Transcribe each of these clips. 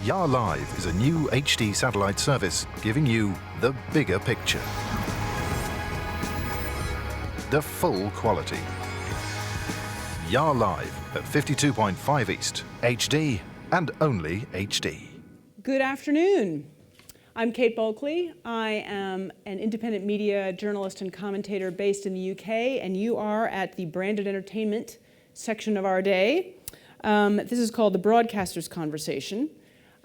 Yar Live is a new HD satellite service giving you the bigger picture. The full quality. Yar Live at 52.5 East, HD and only HD. Good afternoon. I'm Kate Bulkley. I am an independent media journalist and commentator based in the UK, and you are at the branded entertainment section of our day. This is called the Broadcaster's Conversation,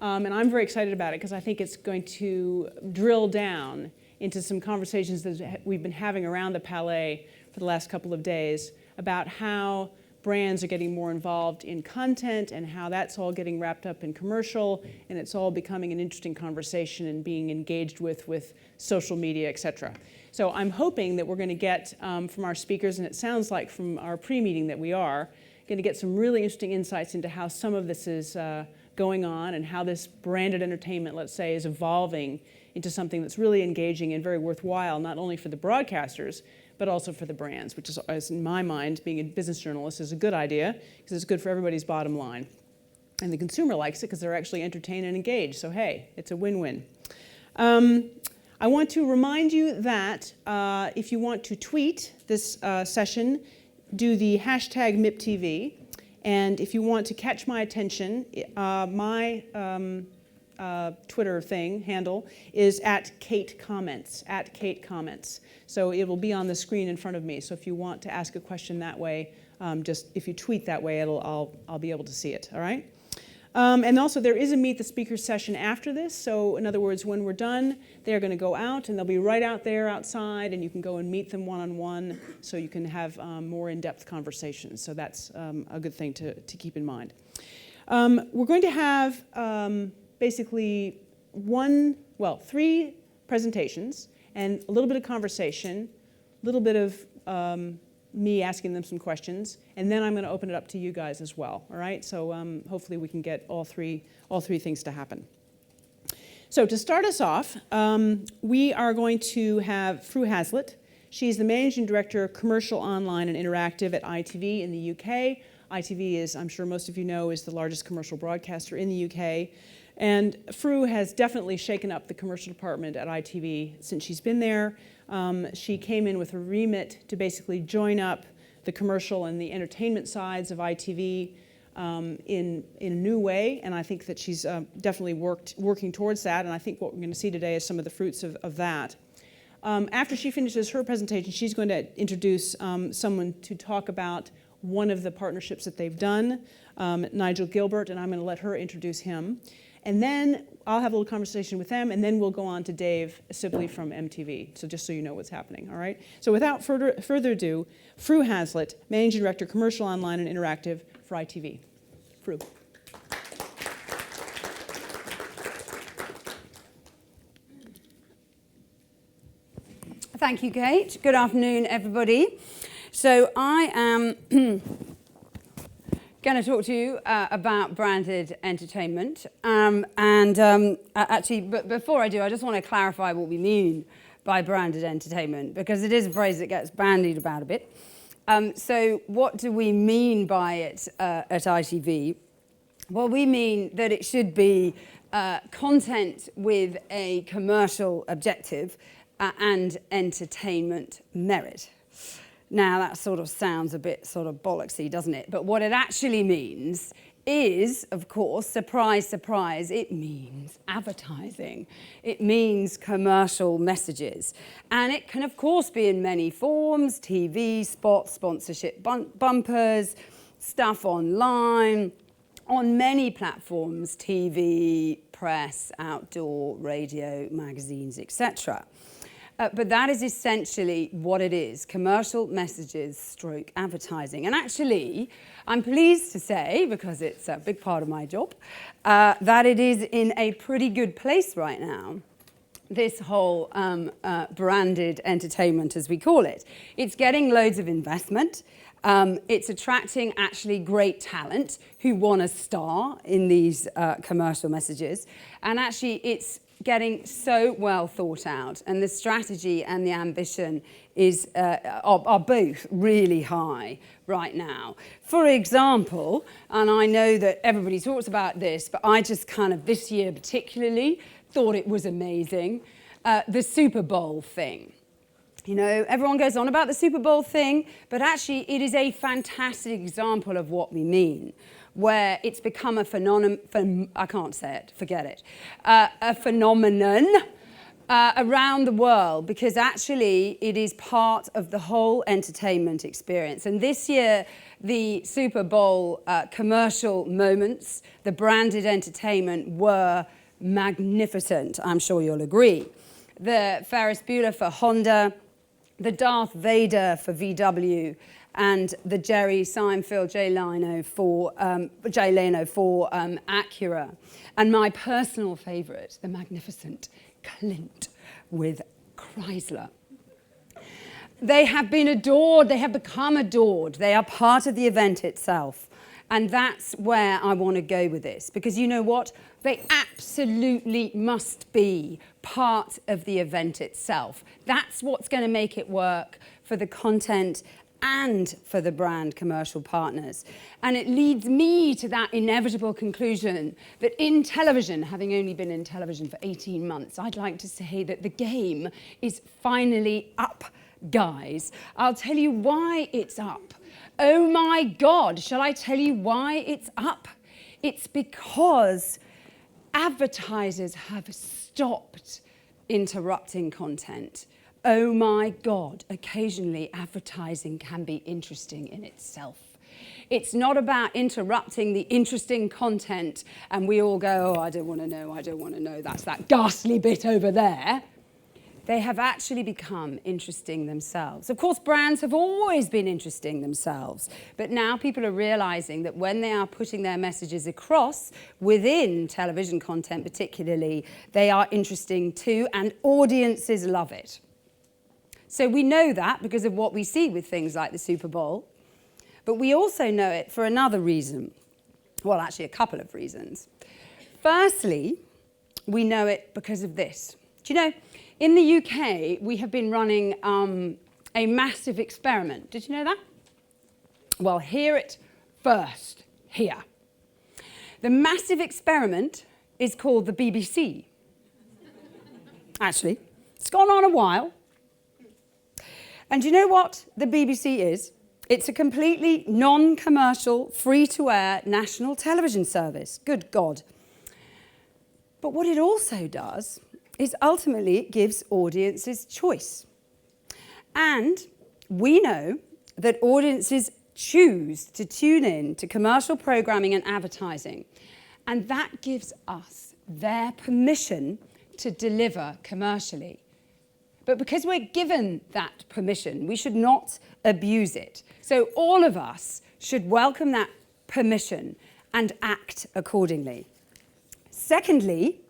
and I'm very excited about it because I think it's going to drill down into some conversations that we've been having around the Palais for the last couple of days about how brands are getting more involved in content and how that's all getting wrapped up in commercial, and it's all becoming an interesting conversation and being engaged with social media, etc. So I'm hoping that we're going to get from our speakers, and it sounds like from our pre-meeting that we are going to get some really interesting insights into how some of this is going on and how this branded entertainment, let's say, is evolving into something that's really engaging and very worthwhile, not only for the broadcasters, but also for the brands, which is, in my mind, being a business journalist, is a good idea because it's good for everybody's bottom line. And the consumer likes it because they're actually entertained and engaged. So hey, it's a win-win. I want to remind you that if you want to tweet this session, do the hashtag MIPTV. And if you want to catch my attention, my Twitter handle is at katecomments, at katecomments. So it will be on the screen in front of me. So if you want to ask a question that way, just if you tweet that way, I'll be able to see it, all right? And also there is a Meet the Speakers session after this. So in other words, when we're done, they're going to go out and they'll be right out there outside, and you can go and meet them one-on-one so you can have more in-depth conversations. So that's a good thing to keep in mind. We're going to have basically three presentations and a little bit of conversation, a little bit of me asking them some questions, and then I'm going to open it up to you guys as well. All right? So hopefully we can get all three things to happen. So to start us off, we are going to have Fru Hazlitt. She's the Managing Director of Commercial Online and Interactive at ITV in the UK. ITV is, I'm sure most of you know, is the largest commercial broadcaster in the UK. And Fru has definitely shaken up the commercial department at ITV since she's been there. She came in with a remit to basically join up the commercial and the entertainment sides of ITV in a new way, and I think that she's definitely working towards that, and I think what we're going to see today is some of the fruits of that. After she finishes her presentation, she's going to introduce someone to talk about one of the partnerships that they've done, Nigel Gilbert, and I'm going to let her introduce him. And then I'll have a little conversation with them, and then we'll go on to Dave Sibley from MTV, so just so you know what's happening, all right? So without further ado, Fru Hazlitt, Managing Director, Commercial Online and Interactive for ITV. Fru. Thank you, Kate. Good afternoon, everybody. So I am going to talk to you about branded entertainment. Actually, but before I do, I just want to clarify what we mean by branded entertainment, because it is a phrase that gets bandied about a bit. So what do we mean by it at ITV? Well, we mean that it should be content with a commercial objective and entertainment merit. Now, that sort of sounds a bit sort of bollocksy, doesn't it? But what it actually means is, of course, surprise, surprise, it means advertising. It means commercial messages. And it can, of course, be in many forms: TV, spots, sponsorship bumpers, stuff online, on many platforms: TV, press, outdoor, radio, magazines, etc. But that is essentially what it is: commercial messages stroke advertising. And actually, I'm pleased to say, because it's a big part of my job, that it is in a pretty good place right now, this whole branded entertainment, as we call it. It's getting loads of investment. It's attracting actually great talent who want to star in these commercial messages. And actually, it's getting so well thought out, and the strategy and the ambition are both really high right now. For example, and I know that everybody talks about this, but I just kind of this year particularly thought it was amazing, the Super Bowl thing. You know, everyone goes on about the Super Bowl thing, but actually it is a fantastic example of what we mean, where it's become a phenomenon, I can't say it, forget it, a phenomenon around the world, because actually it is part of the whole entertainment experience. And this year, the Super Bowl commercial moments, the branded entertainment, were magnificent, I'm sure you'll agree. The Ferris Bueller for Honda, the Darth Vader for VW, and the Jerry Seinfeld Jay Leno for Acura. And my personal favourite, the magnificent Clint with Chrysler. They have been adored, they have become adored, they are part of the event itself. And that's where I want to go with this, because you know what? They absolutely must be part of the event itself. That's what's going to make it work for the content and for the brand commercial partners. And it leads me to that inevitable conclusion that in television, having only been in television for 18 months, I'd like to say that the game is finally up, guys. I'll tell you why it's up. Oh my God, shall I tell you why it's up? It's because advertisers have stopped interrupting content. Oh my God, occasionally advertising can be interesting in itself. It's not about interrupting the interesting content and we all go, oh, I don't want to know, that's that ghastly bit over there. They have actually become interesting themselves. Of course, brands have always been interesting themselves, but now people are realizing that when they are putting their messages across within television content particularly, they are interesting too, and audiences love it. So we know that because of what we see with things like the Super Bowl, but we also know it for another reason. Well, actually a couple of reasons. Firstly, we know it because of this. Do you know, in the UK, we have been running a massive experiment. Did you know that? Well, hear it first here. The massive experiment is called the BBC. Actually, it's gone on a while. And do you know what the BBC is? It's a completely non-commercial, free-to-air national television service. Good God. But what it also does is ultimately it gives audiences choice. And we know that audiences choose to tune in to commercial programming and advertising. And that gives us their permission to deliver commercially. But because we're given that permission, we should not abuse it. So all of us should welcome that permission and act accordingly. Secondly,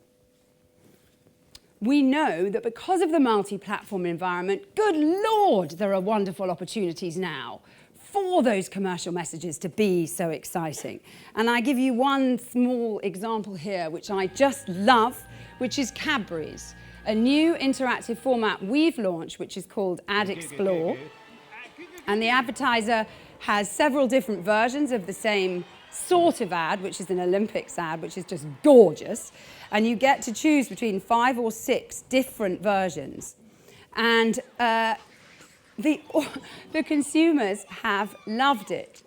we know that because of the multi-platform environment, good Lord, there are wonderful opportunities now for those commercial messages to be so exciting. And I give you one small example here, which I just love, which is Cadbury's, a new interactive format we've launched, which is called Ad Explore. And the advertiser has several different versions of the same sort of ad, which is an Olympics ad, which is just gorgeous. And you get to choose between 5 or 6 different versions. And the consumers have loved it.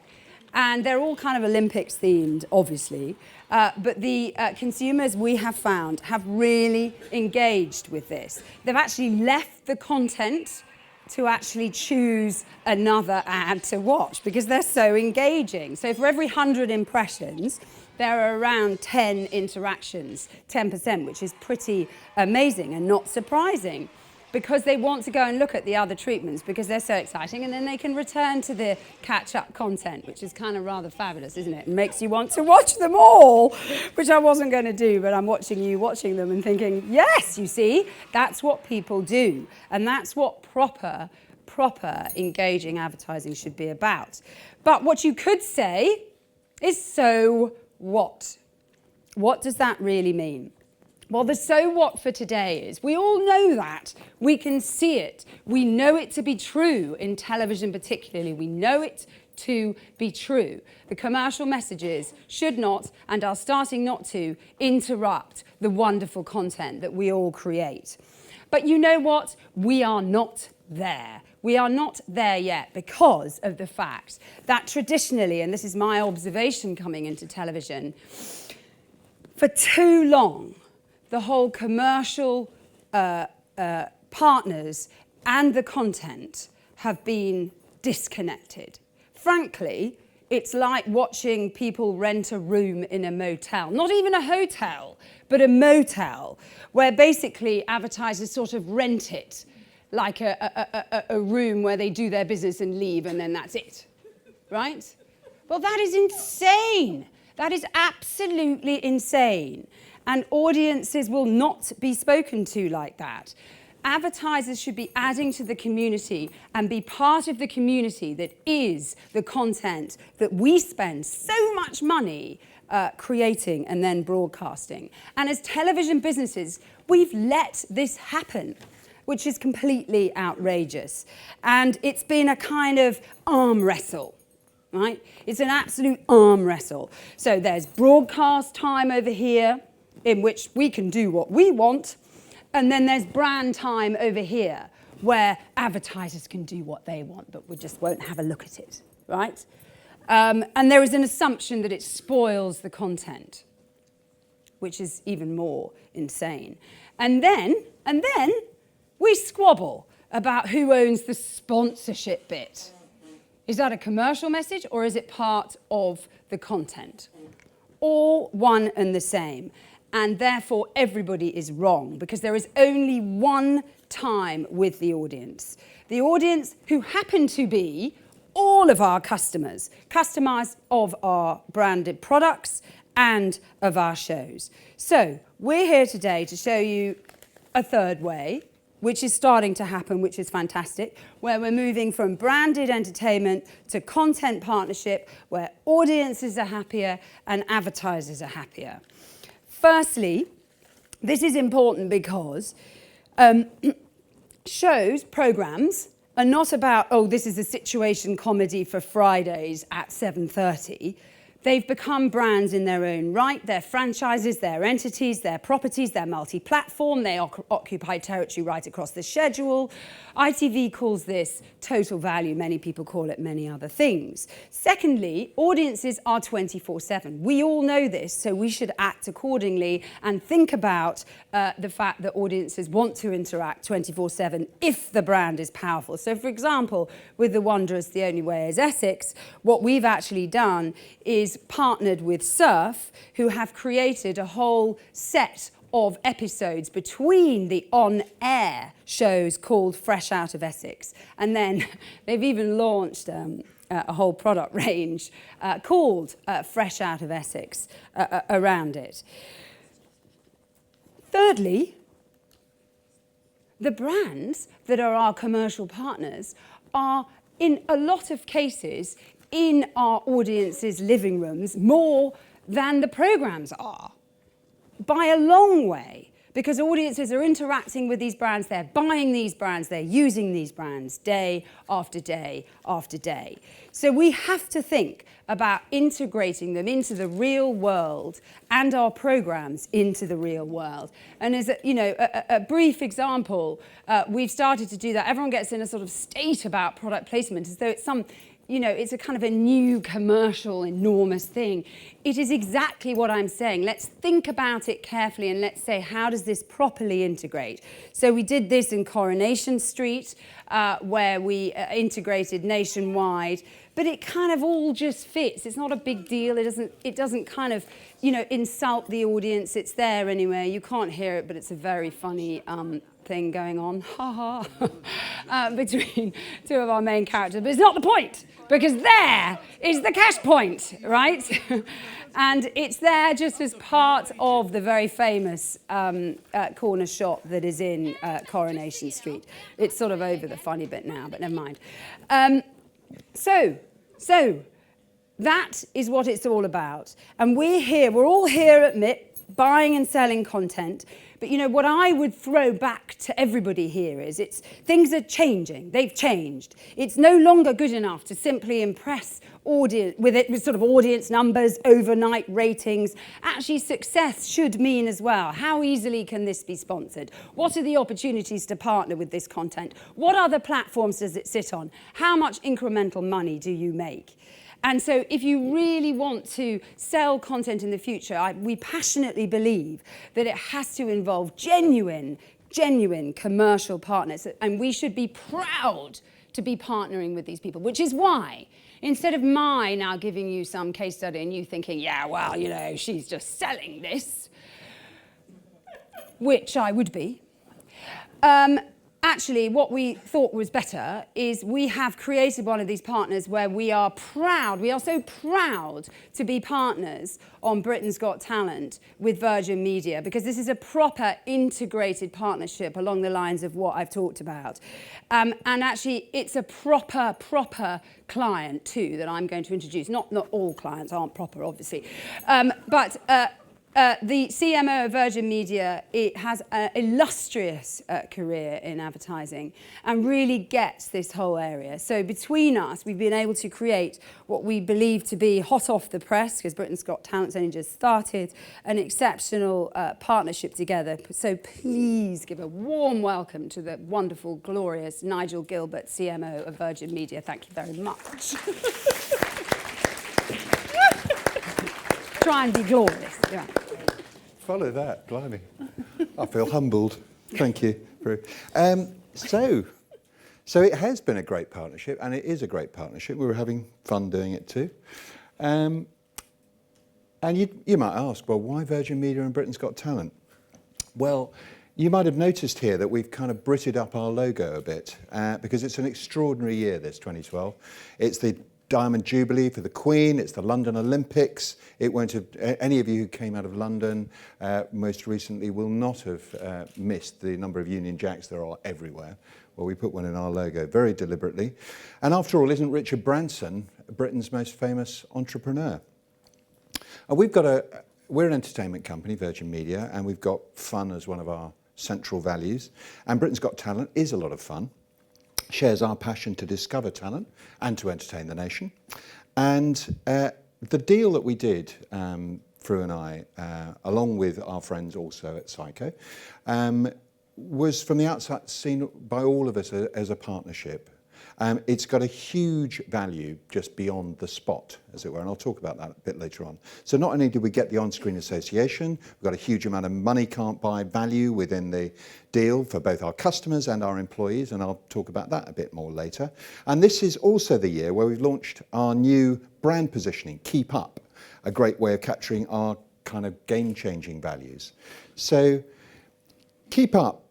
And they're all kind of Olympics themed, obviously. But the consumers, we have found, have really engaged with this. They've actually left the content to actually choose another ad to watch because they're so engaging. So for every 100 impressions, there are around 10 interactions, 10%, which is pretty amazing and not surprising, because they want to go and look at the other treatments because they're so exciting, and then they can return to the catch-up content, which is kind of rather fabulous, isn't it? It makes you want to watch them all, which I wasn't going to do, but I'm watching you watching them and thinking, yes, you see, that's what people do, and that's what proper engaging advertising should be about. But what you could say is, so what? What does that really mean? Well, the so what for today is, we all know that. We can see it. We know it to be true in television particularly. We know it to be true. The commercial messages should not, and are starting not to, interrupt the wonderful content that we all create. But you know what? We are not there. We are not there yet because of the fact that traditionally, and this is my observation coming into television, for too long, the whole commercial partners and the content have been disconnected. Frankly, it's like watching people rent a room in a motel, not even a hotel, but a motel, where basically advertisers sort of rent it like a room where they do their business and leave, and then that's it, right? Well, that is insane. That is absolutely insane. And audiences will not be spoken to like that. Advertisers should be adding to the community and be part of the community that is the content that we spend so much money creating and then broadcasting. And as television businesses, we've let this happen, which is completely outrageous. And it's been a kind of arm wrestle, right? It's an absolute arm wrestle. So there's broadcast time over here, in which we can do what we want, and then there's brand time over here, where advertisers can do what they want, but we just won't have a look at it, right? And there is an assumption that it spoils the content, which is even more insane. And then we squabble about who owns the sponsorship bit. Is that a commercial message, or is it part of the content? All one and the same. And therefore, everybody is wrong, because there is only one time with the audience. The audience who happen to be all of our customers of our branded products and of our shows. So we're here today to show you a third way, which is starting to happen, which is fantastic, where we're moving from branded entertainment to content partnership, where audiences are happier and advertisers are happier. Firstly, this is important because shows, programs, are not about, oh, this is a situation comedy for Fridays at 7:30. They've become brands in their own right. They're franchises, they're entities, they're properties, they're multi-platform, they occupy territory right across the schedule. ITV calls this total value. Many people call it many other things. Secondly, audiences are 24/7. We all know this, so we should act accordingly and think about the fact that audiences want to interact 24/7 if the brand is powerful. So, for example, with The Wanderers, The Only Way is Essex, what we've actually done is partnered with Surf, who have created a whole set of episodes between the on-air shows called Fresh Out of Essex. And then they've even launched a whole product range called Fresh Out of Essex around it. Thirdly, the brands that are our commercial partners are, in a lot of cases, in our audiences' living rooms more than the programs are, by a long way, because audiences are interacting with these brands, they're buying these brands, they're using these brands day after day after day. So we have to think about integrating them into the real world and our programs into the real world. And as a brief example, we've started to do that. Everyone gets in a sort of state about product placement as though it's some, it's a kind of a new commercial enormous thing. It is exactly what I'm saying. Let's think about it carefully and let's say, how does this properly integrate? So we did this in Coronation Street, where we integrated nationwide, but it kind of all just fits. It's not a big deal. It doesn't kind of, insult the audience. It's there anyway. You can't hear it, but it's a very funny thing going on, between two of our main characters. But it's not the point, because there is the cash point, right? And it's there just as part of the very famous corner shop that is in Coronation Street. It's sort of over the funny bit now, but never mind. So that is what it's all about. And we're all here at buying and selling content. But you know, what I would throw back to everybody here is things are changing. They've changed. It's no longer good enough to simply impress audience with sort of audience numbers, overnight ratings. Actually, success should mean as well, how easily can this be sponsored? What are the opportunities to partner with this content? What other platforms does it sit on? How much incremental money do you make? And so if you really want to sell content in the future, we passionately believe that it has to involve genuine commercial partners. And we should be proud to be partnering with these people, which is why, instead of my now giving you some case study and you thinking, yeah, well, you know, she's just selling this, which I would be, actually, what we thought was better is we have created one of these partners where we are so proud to be partners on Britain's Got Talent with Virgin Media, because this is a proper integrated partnership along the lines of what I've talked about. And actually, it's a proper client too that I'm going to introduce. Not all clients aren't proper, obviously. The CMO of Virgin Media, it has an illustrious career in advertising and really gets this whole area. So between us, we've been able to create what we believe to be hot off the press, because Britain's Got Talent's only just started, an exceptional partnership together. So please give a warm welcome to the wonderful, glorious Nigel Gilbert, CMO of Virgin Media. Thank you very much. Try and be glorious. Yeah. Follow that, blimey. I feel humbled. Thank you. So it has been a great partnership, and it is a great partnership. We were having fun doing it too. And you might ask, well, why Virgin Media and Britain's Got Talent? Well, you might have noticed here that we've kind of Brited up our logo a bit, because it's an extraordinary year, this 2012. It's the Diamond Jubilee for the Queen, it's the London Olympics. It won't have, any of you who came out of London most recently will not have missed the number of Union Jacks there are everywhere. Well, we put one in our logo very deliberately. And after all, isn't Richard Branson Britain's most famous entrepreneur? And we're an entertainment company, Virgin Media, and we've got fun as one of our central values. And Britain's Got Talent is a lot of fun. Shares our passion to discover talent and to entertain the nation. And the deal that we did, Fru and I, along with our friends also at Psycho, was from the outset seen by all of us as a partnership. It's got a huge value just beyond the spot, as it were, and I'll talk about that a bit later on. So not only did we get the on-screen association, we've got a huge amount of money can't buy value within the deal for both our customers and our employees, and I'll talk about that a bit more later. And this is also the year where we've launched our new brand positioning, Keep Up, a great way of capturing our kind of game-changing values. So Keep Up,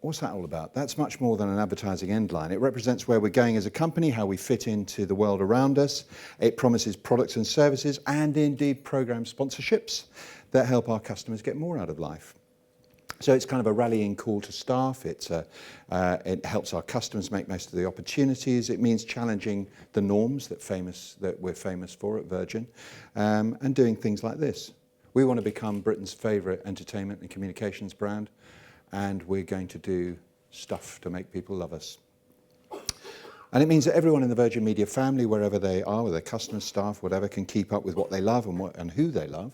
what's that all about? That's much more than an advertising end line. It represents where we're going as a company, how we fit into the world around us. It promises products and services and indeed program sponsorships that help our customers get more out of life. So it's kind of a rallying call to staff. It helps our customers make most of the opportunities. It means challenging the norms that we're famous for at Virgin, and doing things like this. We want to become Britain's favourite entertainment and communications brand, and we're going to do stuff to make people love us. And it means that everyone in the Virgin Media family, wherever they are, with their customers, staff, whatever, can keep up with what they love and who they love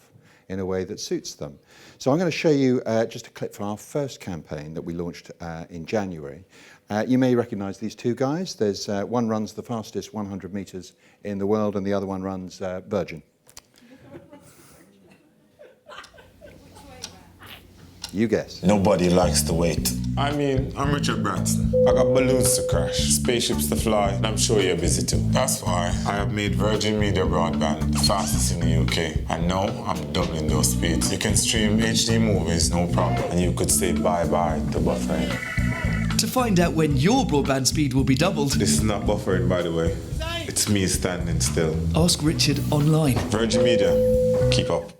in a way that suits them. So I'm going to show you just a clip from our first campaign that we launched in January. You may recognise these two guys. There's one runs the fastest 100 metres in the world, and the other one runs Virgin. You guess. Nobody likes to wait. I mean, I'm Richard Branson. I got balloons to crash, spaceships to fly, and I'm sure you're busy too. That's why I have made Virgin Media Broadband the fastest in the UK. And now I'm doubling those speeds. You can stream HD movies, no problem. And you could say bye-bye to buffering. To find out when your broadband speed will be doubled... This is not buffering, by the way. It's me standing still. Ask Richard online. Virgin Media, keep up.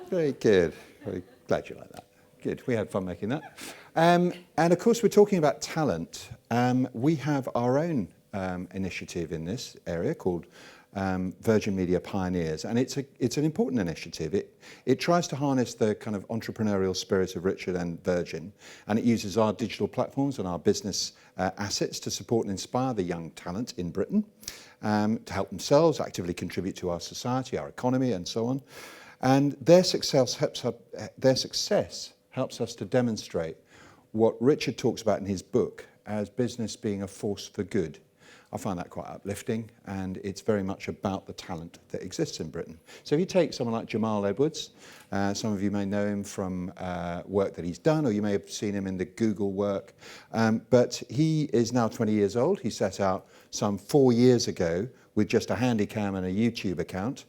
Very good. Very glad you like that. Good. We had fun making that. And of course, we're talking about talent. We have our own initiative in this area called Virgin Media Pioneers, and it's an important initiative. It tries to harness the kind of entrepreneurial spirit of Richard and Virgin, and it uses our digital platforms and our business assets to support and inspire the young talent in Britain, to help themselves actively contribute to our society, our economy, and so on. And their success helps us to demonstrate what Richard talks about in his book as business being a force for good. I find that quite uplifting, and it's very much about the talent that exists in Britain. So if you take someone like Jamal Edwards, some of you may know him from work that he's done, or you may have seen him in the Google work, but he is now 20 years old. He set out some 4 years ago with just a handy cam and a YouTube account,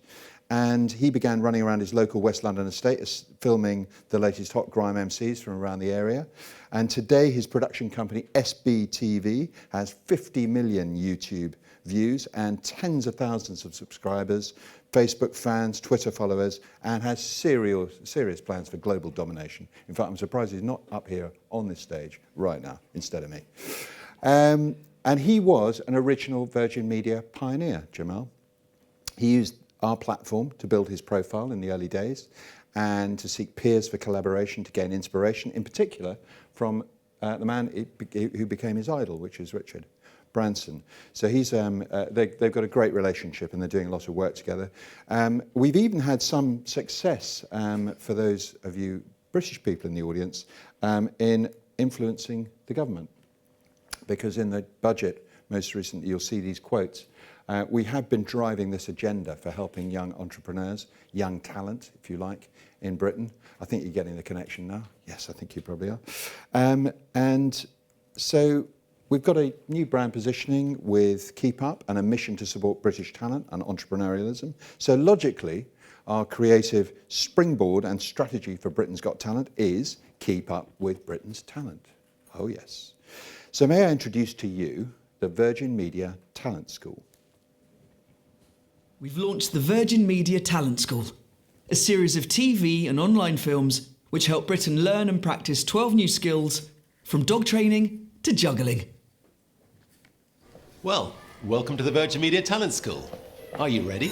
and he began running around his local West London estate, filming the latest hot grime MCs from around the area. And today his production company, SBTV, has 50 million YouTube views and tens of thousands of subscribers, Facebook fans, Twitter followers, and has serious plans for global domination. In fact, I'm surprised he's not up here on this stage right now instead of me. And he was an original Virgin Media pioneer, Jamal. He used our platform to build his profile in the early days and to seek peers for collaboration, to gain inspiration, in particular from the man who became his idol, which is Richard Branson. So they've got a great relationship, and they're doing a lot of work together. We've even had some success, for those of you British people in the audience, in influencing the government. Because in the budget, most recently, you'll see these quotes. We have been driving this agenda for helping young entrepreneurs, young talent, if you like, in Britain. I think you're getting the connection now. Yes, I think you probably are. And so we've got a new brand positioning with Keep Up and a mission to support British talent and entrepreneurialism. So logically, our creative springboard and strategy for Britain's Got Talent is Keep Up with Britain's Talent. Oh, yes. So may I introduce to you the Virgin Media Talent School. We've launched the Virgin Media Talent School, a series of TV and online films which help Britain learn and practice 12 new skills, from dog training to juggling. Well, welcome to the Virgin Media Talent School. Are you ready?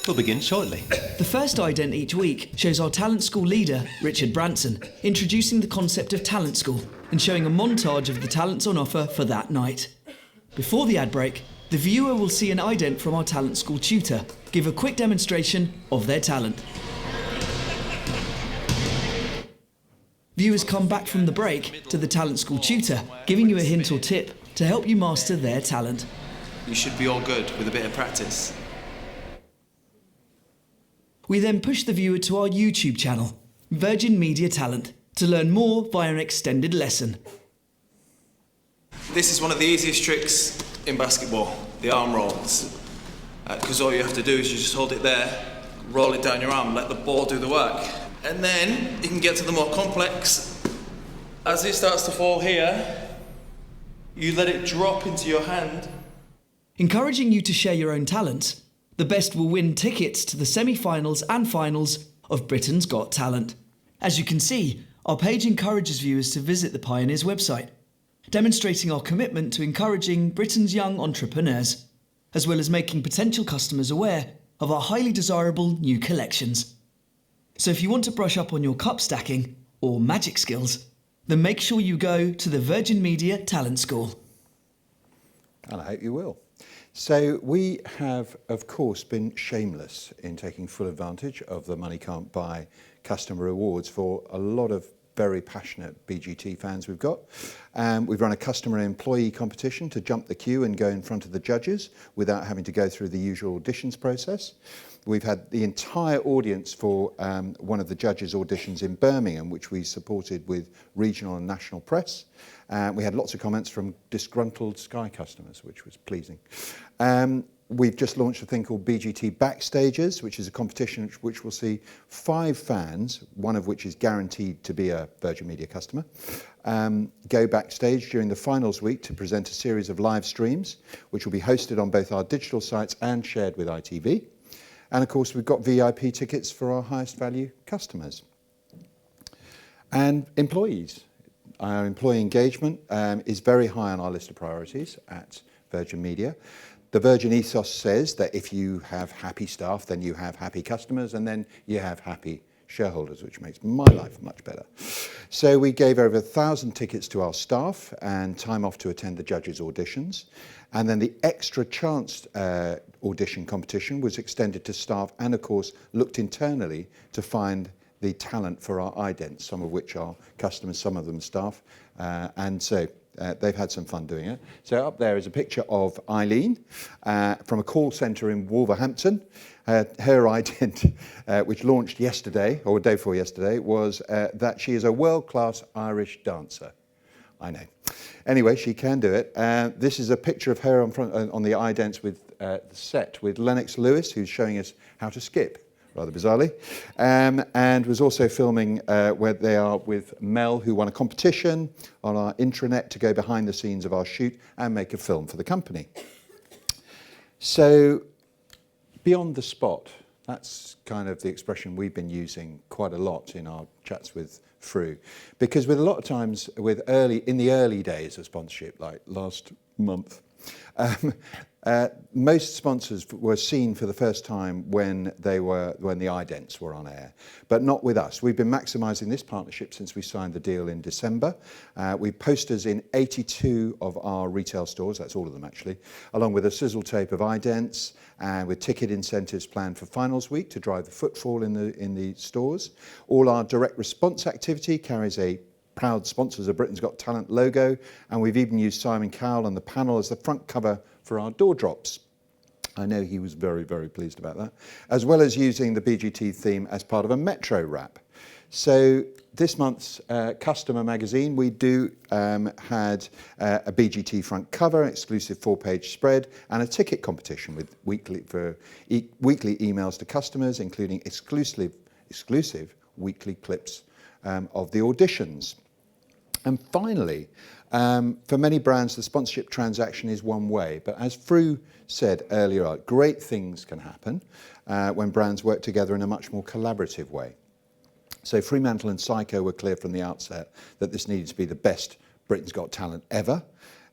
We'll begin shortly. The first ident each week shows our talent school leader, Richard Branson, introducing the concept of talent school and showing a montage of the talents on offer for that night. Before the ad break, the viewer will see an ident from our talent school tutor give a quick demonstration of their talent. Viewers come back from the break to the talent school tutor, giving you a hint or tip to help you master their talent. You should be all good with a bit of practice. We then push the viewer to our YouTube channel, Virgin Media Talent, to learn more via an extended lesson. This is one of the easiest tricks in basketball, the arm rolls. Because all you have to do is you just hold it there, roll it down your arm, let the ball do the work. And then you can get to the more complex. As it starts to fall here, you let it drop into your hand. Encouraging you to share your own talents, the best will win tickets to the semi-finals and finals of Britain's Got Talent. As you can see, our page encourages viewers to visit the Pioneers website, demonstrating our commitment to encouraging Britain's young entrepreneurs, as well as making potential customers aware of our highly desirable new collections. So if you want to brush up on your cup stacking or magic skills, then make sure you go to the Virgin Media Talent School. And I hope you will. So we have, of course, been shameless in taking full advantage of the money can't buy customer rewards for a lot of very passionate BGT fans we've got. We've run a customer and employee competition to jump the queue and go in front of the judges without having to go through the usual auditions process. We've had the entire audience for one of the judges' auditions in Birmingham, which we supported with regional and national press. We had lots of comments from disgruntled Sky customers, which was pleasing. We've just launched a thing called BGT Backstages, which is a competition which will see 5 fans, one of which is guaranteed to be a Virgin Media customer, go backstage during the finals week to present a series of live streams, which will be hosted on both our digital sites and shared with ITV. And of course, we've got VIP tickets for our highest value customers. And employees. Our employee engagement is very high on our list of priorities at Virgin Media. The Virgin ethos says that if you have happy staff, then you have happy customers, and then you have happy shareholders, which makes my life much better. So we gave over 1,000 tickets to our staff and time off to attend the judges' auditions. And then the extra chance audition competition was extended to staff and, of course, looked internally to find the talent for our idents, some of which are customers, some of them staff. And so they've had some fun doing it. So up there is a picture of Eileen from a call centre in Wolverhampton. Her ident, which launched yesterday, or day before yesterday, was that she is a world-class Irish dancer. I know. Anyway, she can do it. This is a picture of her on the idents with the set with Lennox Lewis, who's showing us how to skip, rather bizarrely, and was also filming where they are with Mel, who won a competition on our intranet to go behind the scenes of our shoot and make a film for the company. So, beyond the spot, that's kind of the expression we've been using quite a lot in our chats with Fru, because with a lot of times in the early days of sponsorship, like last month, most sponsors were seen for the first time when the idents were on air, but not with us. We've been maximising this partnership since we signed the deal in December. We posters in 82 of our retail stores, that's all of them actually, along with a sizzle tape of idents and with ticket incentives planned for finals week to drive the footfall in the stores. All our direct response activity carries a proud Sponsors of Britain's Got Talent logo, and we've even used Simon Cowell on the panel as the front cover for our door drops. I know he was very, very pleased about that, as well as using the BGT theme as part of a Metro wrap. So this month's Customer magazine, we had a BGT front cover, exclusive 4-page spread, and a ticket competition with weekly emails to customers, including exclusive weekly clips of the auditions. And finally, for many brands, the sponsorship transaction is one way. But as Fru said earlier on, great things can happen when brands work together in a much more collaborative way. So Fremantle and Psycho were clear from the outset that this needed to be the best Britain's Got Talent ever.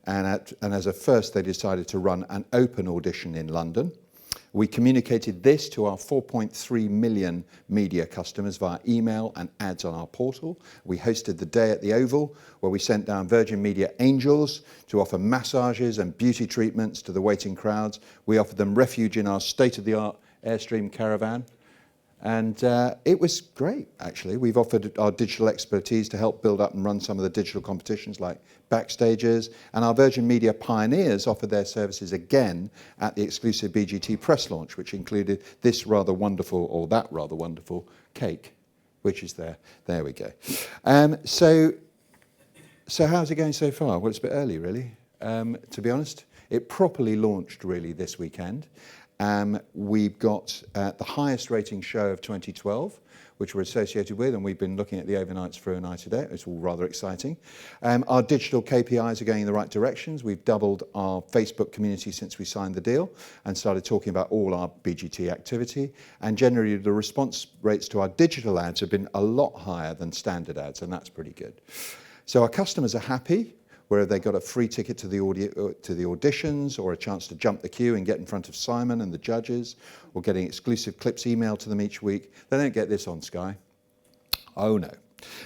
And as a first, they decided to run an open audition in London. We communicated this to our 4.3 million media customers via email and ads on our portal. We hosted the day at the Oval, where we sent down Virgin Media angels to offer massages and beauty treatments to the waiting crowds. We offered them refuge in our state-of-the-art Airstream caravan. And it was great, actually. We've offered our digital expertise to help build up and run some of the digital competitions like Backstagers, and our Virgin Media pioneers offered their services again at the exclusive BGT press launch, which included this rather wonderful, or that rather wonderful, cake, which is there. There we go. So how's it going so far? Well, it's a bit early, really, to be honest. It properly launched, really, this weekend. We've got the highest rating show of 2012, which we're associated with, and we've been looking at the overnights through and night today. It's all rather exciting. Our digital KPIs are going in the right directions. We've doubled our Facebook community since we signed the deal and started talking about all our BGT activity. And generally, the response rates to our digital ads have been a lot higher than standard ads, and that's pretty good. So our customers are happy. Where they got a free ticket to the auditions, or a chance to jump the queue and get in front of Simon and the judges, or getting exclusive clips emailed to them each week. They don't get this on Sky. Oh no.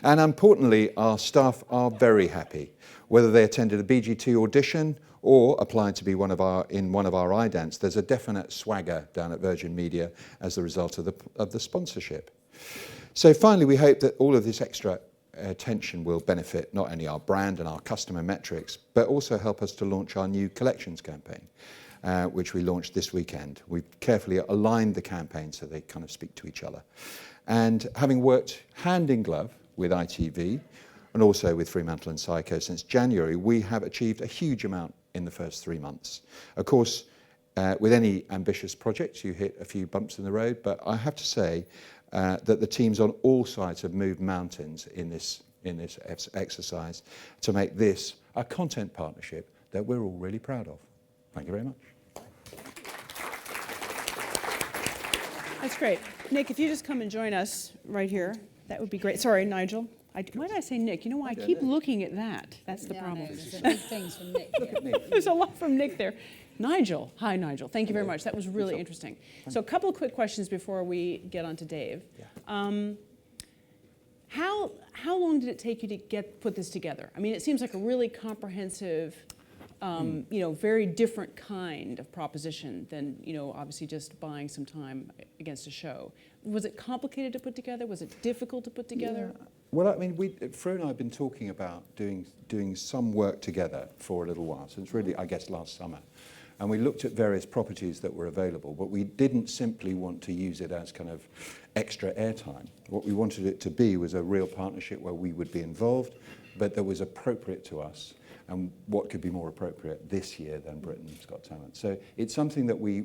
And importantly, our staff are very happy. Whether they attended a BGT audition or applied to be in one of our idents, there's a definite swagger down at Virgin Media as a result of the sponsorship. So finally, we hope that all of this extra attention will benefit not only our brand and our customer metrics, but also help us to launch our new collections campaign, which we launched this weekend. We've carefully aligned the campaign so they kind of speak to each other. And having worked hand in glove with ITV and also with Fremantle and Psycho since January, we have achieved a huge amount in the first 3 months. Of course, with any ambitious project, you hit a few bumps in the road, but I have to say that the teams on all sides have moved mountains in this exercise to make this a content partnership that we're all really proud of. Thank you very much. That's great. Nick, if you just come and join us right here, that would be great. Sorry, Nigel. Why did I say Nick? You know why? I keep looking at that. That's the problem. There's some big things from Nick. There's a lot from Nick there. Nigel. Hi, Nigel. Thank you very much. That was really interesting. So a couple of quick questions before we get on to Dave. Yeah. How long did it take you to put this together? I mean, it seems like a really comprehensive, very different kind of proposition than, obviously just buying some time against a show. Was it complicated to put together? Was it difficult to put together? Yeah. Well, I mean, Fro and I have been talking about doing some work together for a little while, since really, I guess, last summer. And we looked at various properties that were available, but we didn't simply want to use it as kind of extra airtime. What we wanted it to be was a real partnership where we would be involved, but that was appropriate to us. And what could be more appropriate this year than Britain's Got Talent? So it's something that we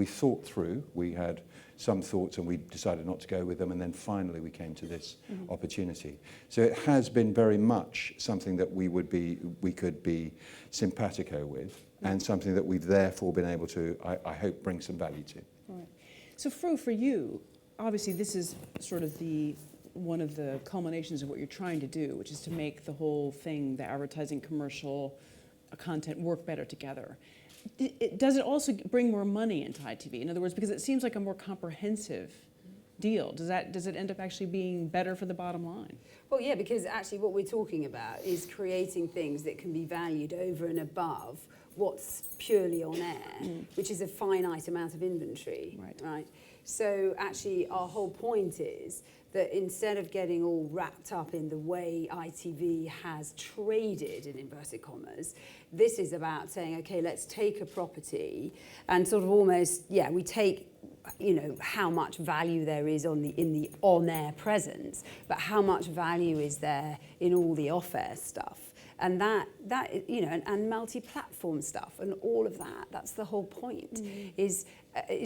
thought through. We had some thoughts and we decided not to go with them, and then finally we came to this opportunity. So it has been very much something that we could be simpatico with, and something that we've therefore been able to, I hope, bring some value to. Right. So Fro, for you, obviously this is sort of one of the culminations of what you're trying to do, which is to make the whole thing, the advertising, commercial, content, work better together. Does it also bring more money into ITV? In other words, because it seems like a more comprehensive deal. Does it end up actually being better for the bottom line? Well, yeah, because actually what we're talking about is creating things that can be valued over and above what's purely on air, which is a finite amount of inventory, right? So actually our whole point is that instead of getting all wrapped up in the way ITV has traded, in inverted commas, this is about saying, okay, let's take a property and sort of almost, we take, how much value there is in the on-air presence, but how much value is there in all the off-air stuff. And that and multi-platform stuff and all of that's the whole point, is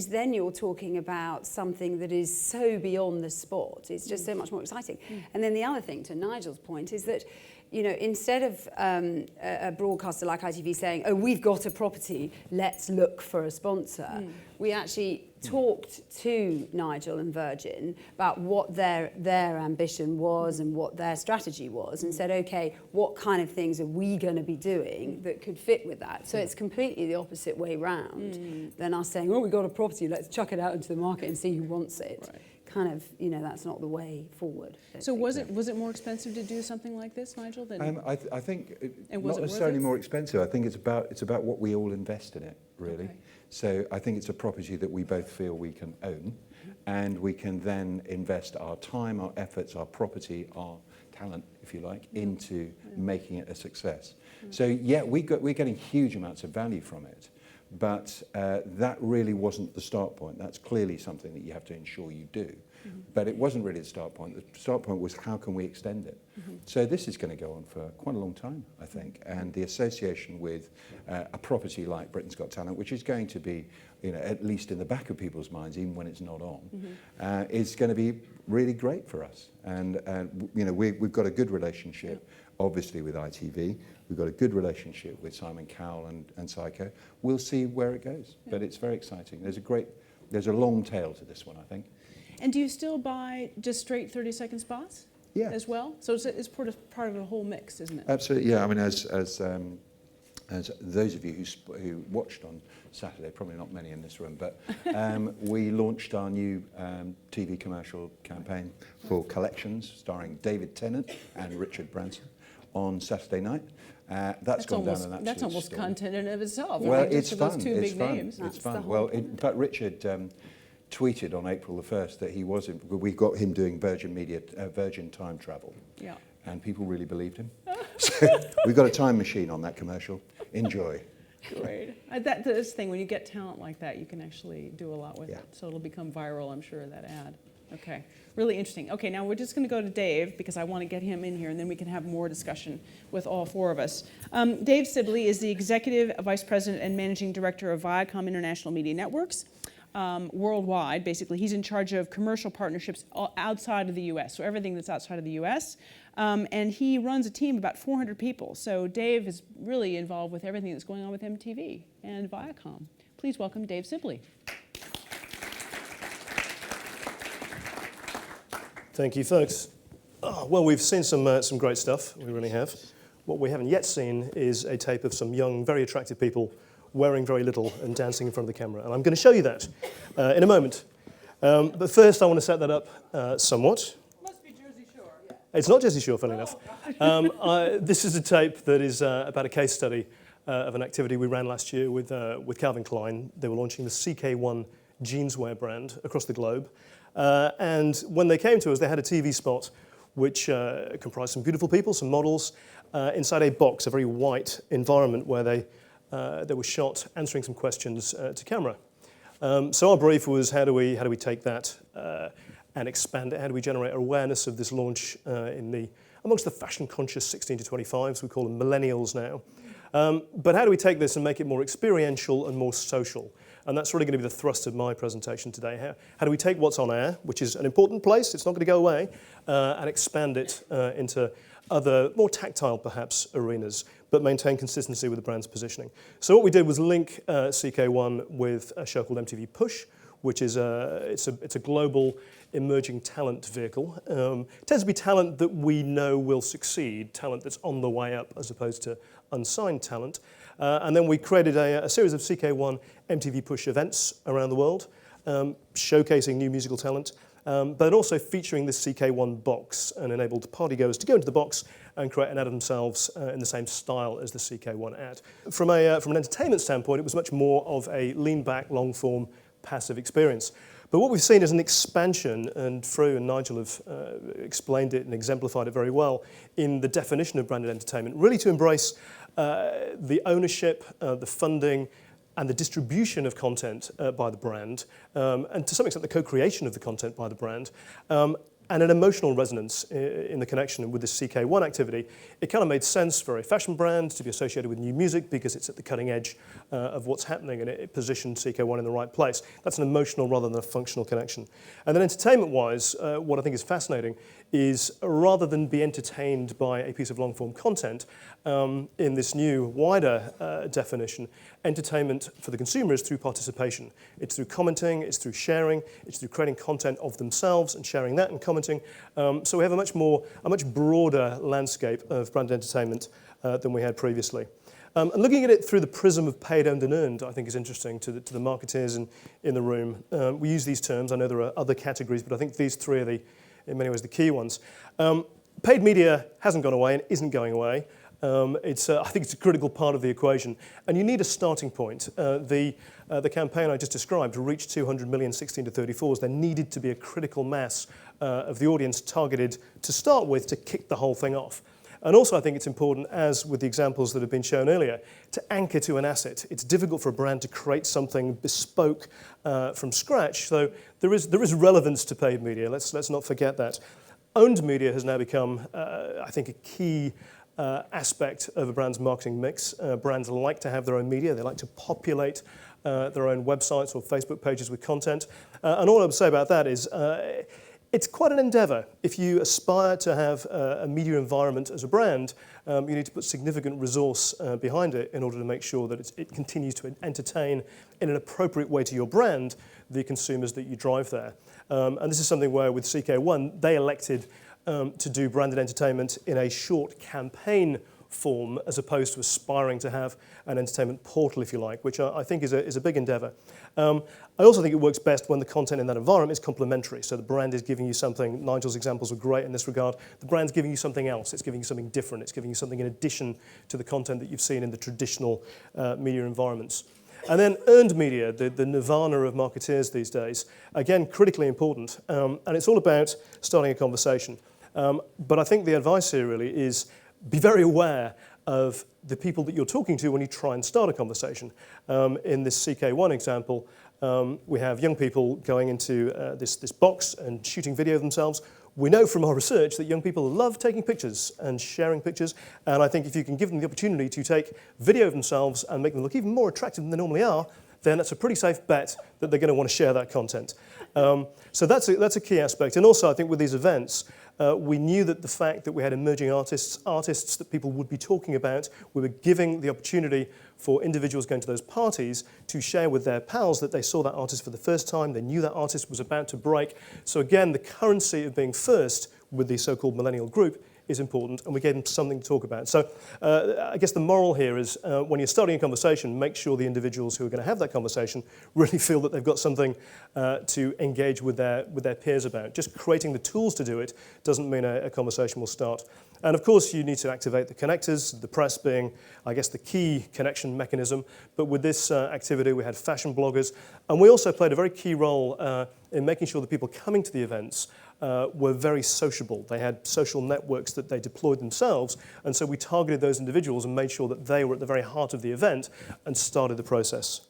then you're talking about something that is so beyond the sport. It's just so much more exciting. And then the other thing, to Nigel's point, is that, instead of a broadcaster like ITV saying, oh, we've got a property, let's look for a sponsor, we actually talked to Nigel and Virgin about what their ambition was and what their strategy was, and said, okay, what kind of things are we going to be doing that could fit with that? So it's completely the opposite way round than us saying, oh, we've got a property, let's chuck it out into the market and see who wants it. Right. Kind of, that's not the way forward. So was it more expensive to do something like this, Nigel? I think not necessarily more expensive. I think it's about what we all invest in it, really. Okay. So I think it's a property that we both feel we can own, and we can then invest our time, our efforts, our property, our talent, if you like, into making it a success. So yeah, we're getting huge amounts of value from it. But that really wasn't the start point. That's clearly something that you have to ensure you do. But it wasn't really the start point. The start point was, how can we extend it? So this is going to go on for quite a long time, I think. And the association with a property like Britain's Got Talent, which is going to be, at least in the back of people's minds, even when it's not on, is going to be really great for us. And we've got a good relationship, obviously, with ITV. We've got a good relationship with Simon Cowell and Psycho. We'll see where it goes, but it's very exciting. There's a long tail to this one, I think. And do you still buy just straight 30-second spots? Yeah. As well? So it's part of a whole mix, isn't it? Absolutely, yeah. I mean, as those of you who watched on Saturday, probably not many in this room, but we launched our new TV commercial campaign for Collections, starring David Tennant and Richard Branson, on Saturday night. That's gone down an absolute That's almost storm. content in and of itself. Well, right? it's for fun. Those two big names. It's fun. Well, in fact, Richard tweeted on April the 1st that we got him doing Virgin time travel. Yeah. And people really believed him. So we've got a time machine on that commercial. Enjoy. Great. That's the thing, when you get talent like that, you can actually do a lot with it. So it'll become viral, I'm sure, that ad. Okay, really interesting. Okay, now we're just going to go to Dave, because I want to get him in here, and then we can have more discussion with all four of us. Dave Sibley is the Executive Vice President and Managing Director of Viacom International Media Networks. Worldwide, basically. He's in charge of commercial partnerships outside of the U.S., so everything that's outside of the U.S., and he runs a team of about 400 people. So Dave is really involved with everything that's going on with MTV and Viacom. Please welcome Dave Sibley. Thank you, folks. Well, we've seen some great stuff, we really have. What we haven't yet seen is a tape of some young, very attractive people wearing very little and dancing in front of the camera. And I'm going to show you that in a moment. But first, I want to set that up somewhat. Must be Jersey Shore, yeah. It's not Jersey Shore, funnily enough. This is a tape that is about a case study of an activity we ran last year with Calvin Klein. They were launching the CK1 jeanswear brand across the globe. And when they came to us, they had a TV spot which comprised some beautiful people, some models, inside a box, a very white environment where they were shot answering some questions to camera. So our brief was, how do we take that and expand it? How do we generate awareness of this launch amongst the fashion-conscious 16 to 25s? We call them millennials now. But how do we take this and make it more experiential and more social? And that's really going to be the thrust of my presentation today. How do we take what's on air, which is an important place, it's not going to go away, and expand it into other, more tactile perhaps, arenas, but maintain consistency with the brand's positioning. So what we did was link CK1 with a show called MTV Push, which is it's a global emerging talent vehicle. It tends to be talent that we know will succeed, talent that's on the way up as opposed to unsigned talent. And then we created a series of CK1 MTV Push events around the world, showcasing new musical talent, but also featuring this CK1 box and enabled partygoers to go into the box and create an ad of themselves in the same style as the CK1 ad. From an entertainment standpoint, it was much more of a lean-back, long-form, passive experience. But what we've seen is an expansion, and Fru and Nigel have explained it and exemplified it very well in the definition of branded entertainment, really to embrace the ownership, the funding, and the distribution of content by the brand, and to some extent the co-creation of the content by the brand, and an emotional resonance in the connection with this CK1 activity. It kind of made sense for a fashion brand to be associated with new music because it's at the cutting edge of what's happening, and it positioned CK1 in the right place. That's an emotional rather than a functional connection. And then entertainment-wise, what I think is fascinating is rather than be entertained by a piece of long-form content, in this new, wider definition, entertainment for the consumer is through participation. It's through commenting, it's through sharing, it's through creating content of themselves and sharing that and commenting. So we have a much broader landscape of branded entertainment than we had previously. And looking at it through the prism of paid, owned and earned, I think is interesting to the marketeers in the room. We use these terms. I know there are other categories, but I think these three are in many ways the key ones. Paid media hasn't gone away and isn't going away. I think it's a critical part of the equation, and you need a starting point. The campaign I just described to reach 200 million 16 to 34s, there needed to be a critical mass of the audience targeted to start with to kick the whole thing off. And also I think it's important, as with the examples that have been shown earlier, to anchor to an asset. It's difficult for a brand to create something bespoke from scratch, so there is relevance to paid media. Let's not forget that. Owned media has now become, I think, a key aspect of a brand's marketing mix. Brands like to have their own media. They like to populate their own websites or Facebook pages with content. And all I would say about that is it's quite an endeavour. If you aspire to have a media environment as a brand, you need to put significant resource behind it in order to make sure that it continues to entertain in an appropriate way to your brand the consumers that you drive there. And this is something where with CK1, they elected to do branded entertainment in a short campaign form as opposed to aspiring to have an entertainment portal, if you like, which I think is a big endeavour. I also think it works best when the content in that environment is complementary. So the brand is giving you something. Nigel's examples were great in this regard. The brand's giving you something else. It's giving you something different. It's giving you something in addition to the content that you've seen in the traditional media environments. And then earned media, the nirvana of marketeers these days, again, critically important. And it's all about starting a conversation. But I think the advice here really is be very aware of the people that you're talking to when you try and start a conversation. In this CK1 example, we have young people going into this box and shooting video of themselves. We know from our research that young people love taking pictures and sharing pictures, and I think if you can give them the opportunity to take video of themselves and make them look even more attractive than they normally are, then that's a pretty safe bet that they're going to want to share that content. So that's a key aspect. And also I think with these events, we knew that the fact that we had emerging artists that people would be talking about, we were giving the opportunity for individuals going to those parties to share with their pals that they saw that artist for the first time, they knew that artist was about to break. So again, the currency of being first with the so-called millennial group is important, and we gave them something to talk about. So I guess the moral here is when you're starting a conversation, make sure the individuals who are going to have that conversation really feel that they've got something to engage with their peers about. Just creating the tools to do it doesn't mean a conversation will start. And of course, you need to activate the connectors, the press being, I guess, the key connection mechanism. But with this activity, we had fashion bloggers. And we also played a very key role in making sure that people coming to the events were very sociable. They had social networks that they deployed themselves. And so we targeted those individuals and made sure that they were at the very heart of the event and started the process.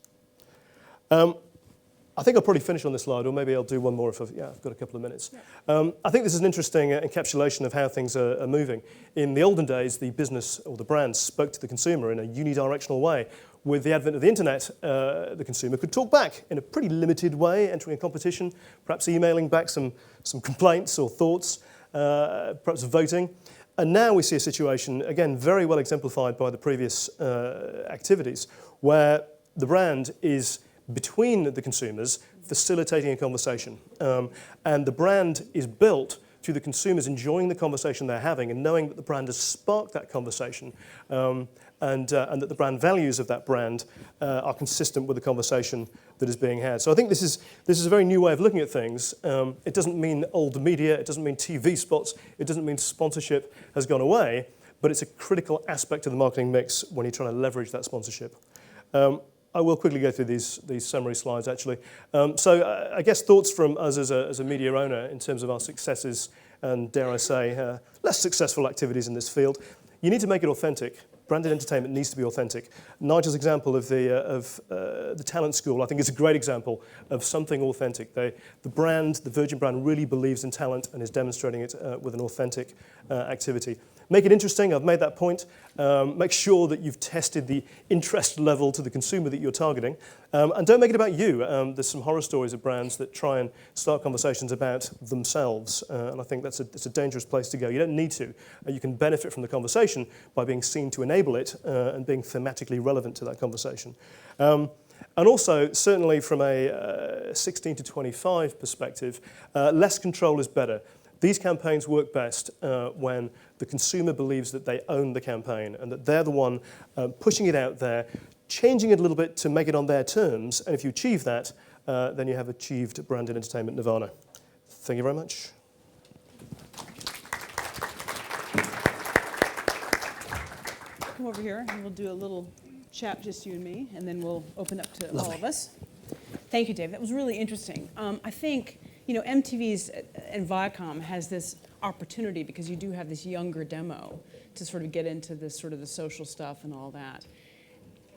I think I'll probably finish on this slide, or maybe I'll do one more if I've got a couple of minutes. I think this is an interesting encapsulation of how things are moving. In the olden days, the business or the brand spoke to the consumer in a unidirectional way. With the advent of the internet, the consumer could talk back in a pretty limited way, entering a competition, perhaps emailing back some complaints or thoughts, perhaps voting. And now we see a situation, again, very well exemplified by the previous activities, where the brand is between the consumers, facilitating a conversation. And the brand is built to the consumers enjoying the conversation they're having and knowing that the brand has sparked that conversation and that the brand values of that brand are consistent with the conversation that is being had. So I think this is a very new way of looking at things. It doesn't mean old media, it doesn't mean TV spots, it doesn't mean sponsorship has gone away, but it's a critical aspect of the marketing mix when you're trying to leverage that sponsorship. I will quickly go through these summary slides, actually. So I guess thoughts from us as a media owner in terms of our successes and, dare I say, less successful activities in this field. You need to make it authentic. Branded entertainment needs to be authentic. Nigel's example of the talent school, I think, is a great example of something authentic. The brand, the Virgin brand, really believes in talent and is demonstrating it with an authentic activity. Make it interesting, I've made that point. Make sure that you've tested the interest level to the consumer that you're targeting. And don't make it about you. There's some horror stories of brands that try and start conversations about themselves. And I think that's a dangerous place to go. You don't need to. You can benefit from the conversation by being seen to enable it and being thematically relevant to that conversation. And also, certainly from a 16 to 25 perspective, less control is better. These campaigns work best when the consumer believes that they own the campaign and that they're the one pushing it out there, changing it a little bit to make it on their terms. And if you achieve that, then you have achieved branded entertainment nirvana. Thank you very much. Come over here and we'll do a little chat, just you and me, and then we'll open up to all of us. Thank you, Dave. That was really interesting. I think, you know, MTV's and Viacom has this opportunity because you do have this younger demo to sort of get into this sort of the social stuff and all that.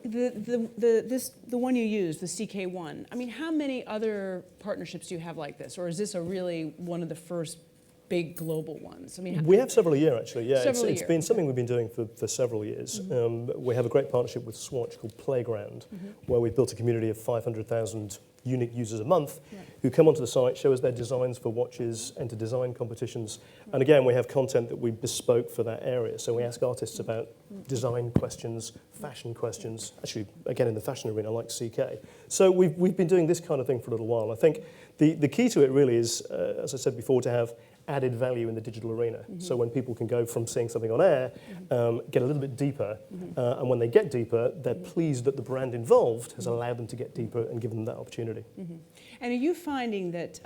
The one you used, the CK1, I mean, how many other partnerships do you have like this? Or is this a really one of the first big global ones? I mean, we have several a year, actually. Yeah, it's been something we've been doing for several years. Mm-hmm. We have a great partnership with Swatch called Playground, mm-hmm. where we've built a community of 500,000 unique users a month who come onto the site, show us their designs for watches, enter design competitions. And again, we have content that we bespoke for that area. So we ask artists about design questions, fashion questions. Actually, again, in the fashion arena, like CK. So we've been doing this kind of thing for a little while. I think the key to it really is, as I said before, to have added value in the digital arena. Mm-hmm. So when people can go from seeing something on air, get a little bit deeper, and when they get deeper, they're pleased that the brand involved has allowed them to get deeper and given them that opportunity. Mm-hmm. And are you finding that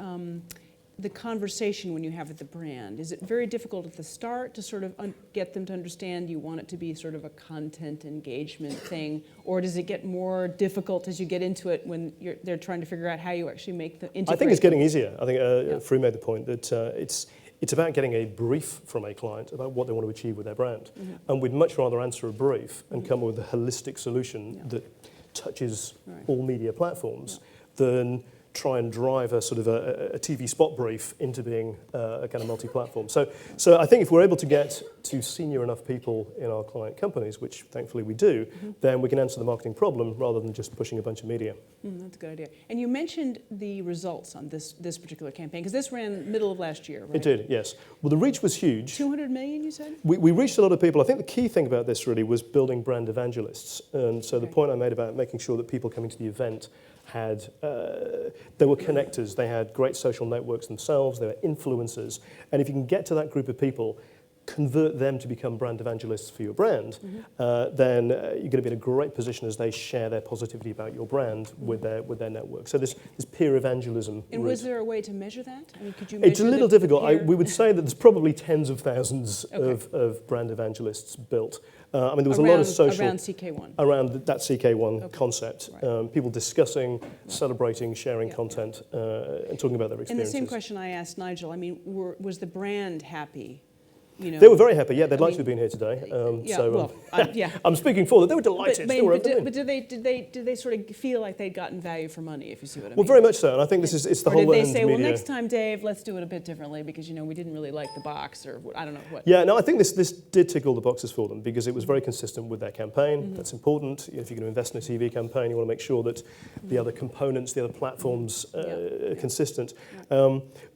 the conversation when you have with the brand, is it very difficult at the start to sort of get them to understand you want it to be sort of a content engagement thing, or does it get more difficult as you get into it when they're trying to figure out how you actually make the integrate? I think it's getting easier. I think Free made the point that it's about getting a brief from a client about what they want to achieve with their brand. Mm-hmm. And we'd much rather answer a brief and come up with a holistic solution that touches all media platforms than try and drive a sort of a TV spot brief into being a kind of multi-platform. So I think if we're able to get to senior enough people in our client companies, which thankfully we do, then we can answer the marketing problem rather than just pushing a bunch of media. That's a good idea. And you mentioned the results on this particular campaign, because this ran middle of last year, right? It did, yes. Well, the reach was huge. 200 million, you said? We reached a lot of people. I think the key thing about this really was building brand evangelists. And so the point I made about making sure that people coming to the event they were connectors, they had great social networks themselves, they were influencers, and if you can get to that group of people, convert them to become brand evangelists for your brand, then you're going to be in a great position as they share their positivity about your brand with their network. So this peer evangelism. And route. was there a way to measure that? I mean, could you measure It's a little the difficult. peer? We would say that there's probably tens of thousands Okay. of brand evangelists built. I mean, there was a lot of social... Around CK1. Around that CK1 Okay. concept. Right. People discussing, celebrating, sharing Yeah. content, and talking about their And the experiences. same question I asked Nigel, I mean, was the brand happy? You know, They were very happy. Yeah, they'd I like to mean, have been here today. yeah, So well, yeah. I'm speaking for them. They were delighted. They were over the moon. But did they sort of feel like they'd gotten value for money, if you see what I mean? Well, very much so. And I think it's the or whole did they learned say, media. well, next time, Dave, let's do it a bit differently because, you know, we didn't really like the box or I don't know what. Yeah, no, I think this did tick all the boxes for them because it was very consistent with their campaign. That's important. If you're going to invest in a TV campaign, you want to make sure that the other components, the other platforms are consistent.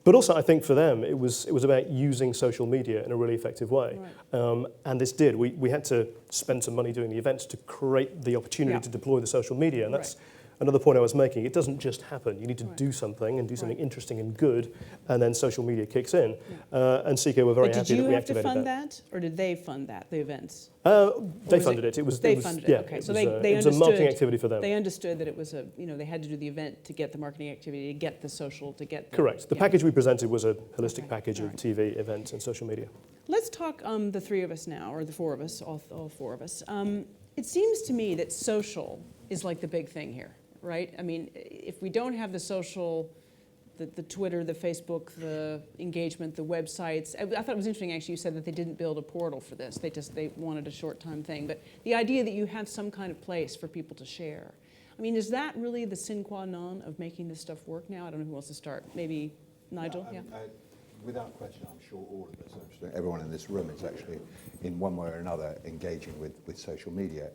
But also, I think for them, it was about using social media in a really effective way. Right. And this did. We had to spend some money doing the events to create the opportunity to deploy the social media. And that's another point I was making. It doesn't just happen. You need to do something and do something interesting and good, and then social media kicks in. And CK were very happy that we activated that. Did you have to fund that, or did they fund that, the events? They funded it. They funded it. Yeah, Okay, it so was, they it was understood. a marketing activity for them. They understood that it was they had to do the event to get the marketing activity, to get the social, to get the... Correct. The package we presented was a holistic package of TV, events, and social media. Let's talk the three of us now, or the four of us, all four of us. It seems to me that social is like the big thing here, right? I mean, if we don't have the social, the Twitter, the Facebook, the engagement, the websites. I thought it was interesting, actually, you said that they didn't build a portal for this. They wanted a short-time thing. But the idea that you have some kind of place for people to share. I mean, is that really the sine qua non of making this stuff work now? I don't know who wants to start. Maybe Nigel? Yeah. Without question, I'm sure all of us, everyone in this room is actually, in one way or another, engaging with social media.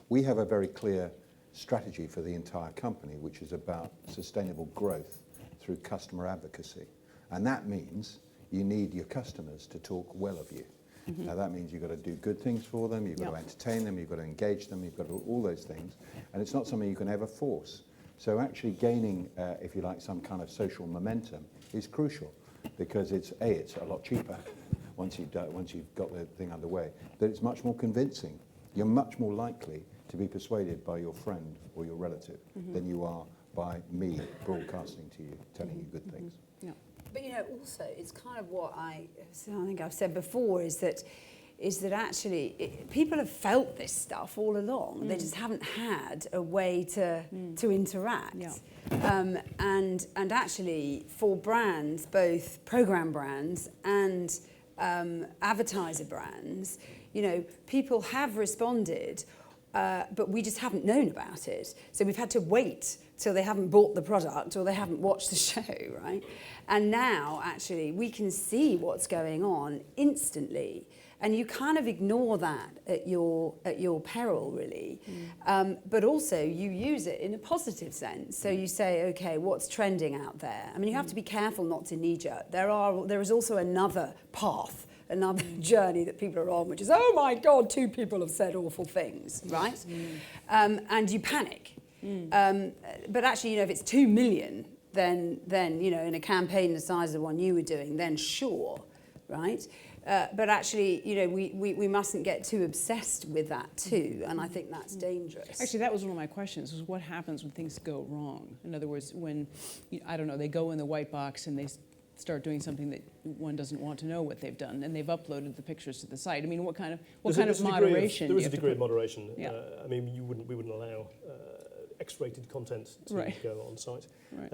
We have a very clear strategy for the entire company, which is about sustainable growth through customer advocacy. And that means you need your customers to talk well of you. Now that means you've got to do good things for them, you've got to entertain them, you've got to engage them, you've got to do all those things. And it's not something you can ever force. So actually gaining, if you like, some kind of social momentum is crucial because it's a lot cheaper once you've got the thing underway, that it's much more convincing. You're much more likely to be persuaded by your friend or your relative than you are by me broadcasting to you, telling you good things. Yeah. But you know, also, it's kind of what I think I've said before is that actually people have felt this stuff all along. They just haven't had a way to interact. Yeah. And actually, for brands, both program brands and advertiser brands, you know, people have responded. But we just haven't known about it. So we've had to wait till they haven't bought the product or they haven't watched the show, right? And now, actually, we can see what's going on instantly. And you kind of ignore that at your peril, really. But also, you use it in a positive sense. So you say, okay, what's trending out there? I mean, you have to be careful not to knee-jerk. There is also another path, another journey that people are on, which is, oh my God, 2 people have said awful things, right? And you panic. But actually, you know, if it's 2 million, then you know, in a campaign the size of the one you were doing, then sure, right? But actually, you know, we mustn't get too obsessed with that too, and I think that's dangerous. Actually, that was one of my questions, was what happens when things go wrong? In other words, when, I don't know, they go in the white box and they start doing something that one doesn't want to know what they've done, and they've uploaded the pictures to the site. I mean, what kind of moderation? There is a degree of moderation. Yeah. I mean, we wouldn't allow X-rated content to go on site. Right.